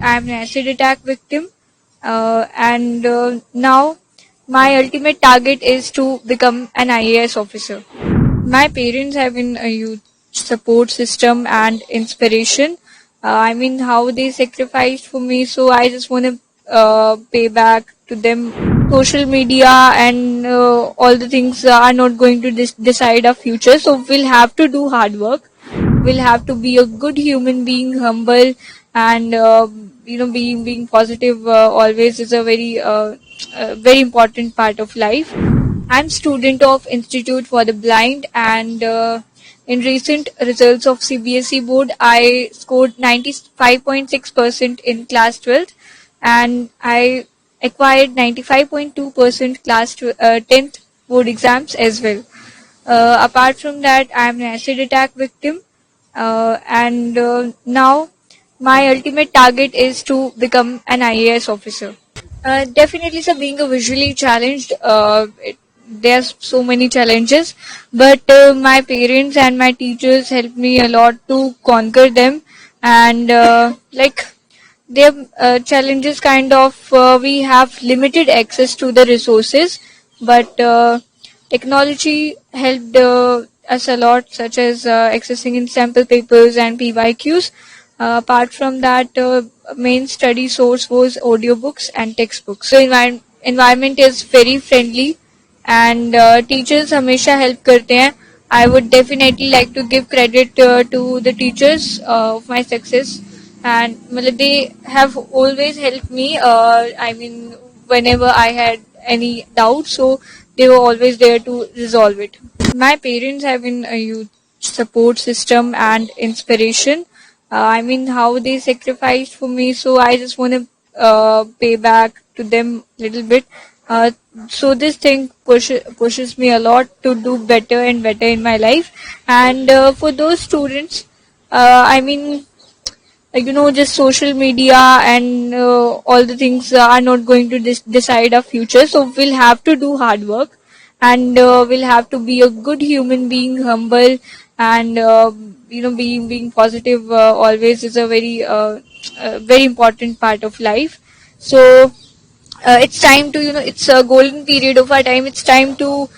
I'm an acid attack victim, and now my ultimate target is to become an IAS officer. My parents have been a huge support system and inspiration. I mean, how they sacrificed for me, so I just want to pay back to them. Social media and all the things are not going to decide our future, so we'll have to do hard work. We'll have to be a good human being, humble, and being positive always is a very important part of life. I'm student of Institute for the Blind, and in recent results of CBSE board, I scored 95.6% in class 12th, and I acquired 95.2% class 10th board exams as well. Apart from that, I'm an acid attack victim, and now my ultimate target is to become an IAS officer. Definitely, sir, being a visually challenged, there's so many challenges, but my parents and my teachers helped me a lot to conquer them, and like their challenges kind of we have limited access to the resources, but technology helped us a lot, such as accessing in sample papers and PYQs. Apart from that, main study source was audiobooks and textbooks. So environment is very friendly, and teachers हमेशा help करते हैं. I would definitely like to give credit to the teachers of my success, and मतलब they have always helped me. I mean, whenever I had any doubt, so they were always there to resolve it. My parents have been a huge support system and inspiration. I mean, how they sacrificed for me, so I just want to pay back to them a little bit. Uh, so this thing pushes me a lot to do better and better in my life. And for those students, I mean, just social media and all the things are not going to decide our future, so we'll have to do hard work, and we'll have to be a good human being, humble, and being positive always is a very important part of life. So it's time to, it's a golden period of our time. It's time to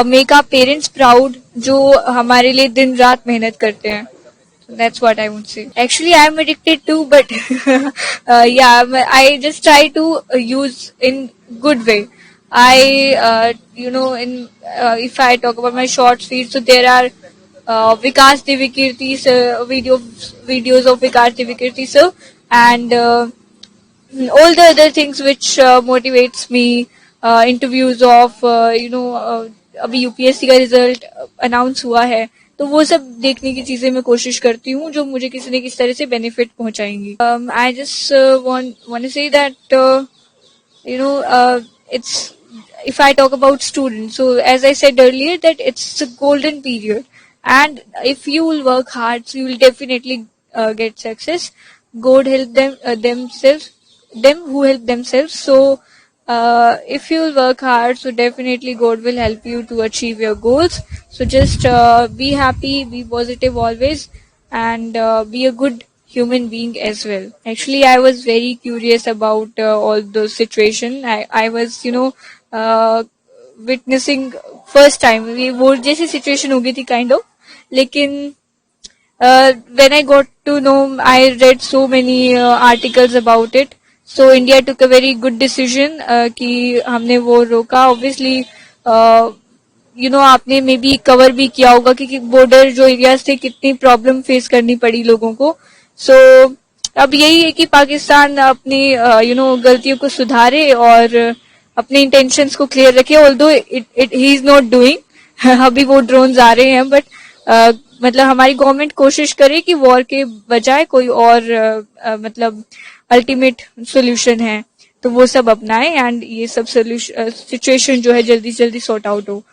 make our parents proud, जो हमारे लिए दिन रात मेहनत करते हैं. That's what I would say. Actually, I'm addicted too, but yeah, I just try to use in good way. If I talk about my short feed, so there are Vikas Divikirti sir, videos of Vikas Divikirti sir, and all the other things which motivates me. Interviews of अभी UPSC का result announce हुआ है, तो वो सब देखने की चीजें मैं कोशिश करती हूँ जो मुझे किसी न किसी तरह से बेनिफिट पहुंचाएंगी. I just want to say that it's, if I talk about students, so as I said earlier, that it's a golden period, and if you will work hard, so you will definitely get success. God help them who help themselves. So if you will work hard, so definitely God will help you to achieve your goals. So just be happy, be positive always, and be a good human being as well. Actually, I was very curious about all those situation. I was uh, witnessing first time ये वो जैसी situation हो गई थी kind of. लेकिन when I got to know, I read so many articles about it. So India took a very good decision कि हमने वो रोका. Obviously, आपने मे बी कवर भी किया होगा कि बॉर्डर जो एरियाज थे कितनी प्रॉब्लम फेस करनी पड़ी लोगों को. सो अब यही है कि पाकिस्तान अपनी गलतियों को सुधारे और अपने इंटेंशंस को क्लियर रखे. Although he is not doing अभी वो ड्रोन्स आ रहे हैं, बट मतलब हमारी गवर्नमेंट कोशिश करे कि वॉर के बजाय कोई और मतलब अल्टीमेट सोल्यूशन है तो वो सब अपनाए, एंड ये सब सिचुएशन जो है जल्दी से जल्दी सॉर्ट आउट हो.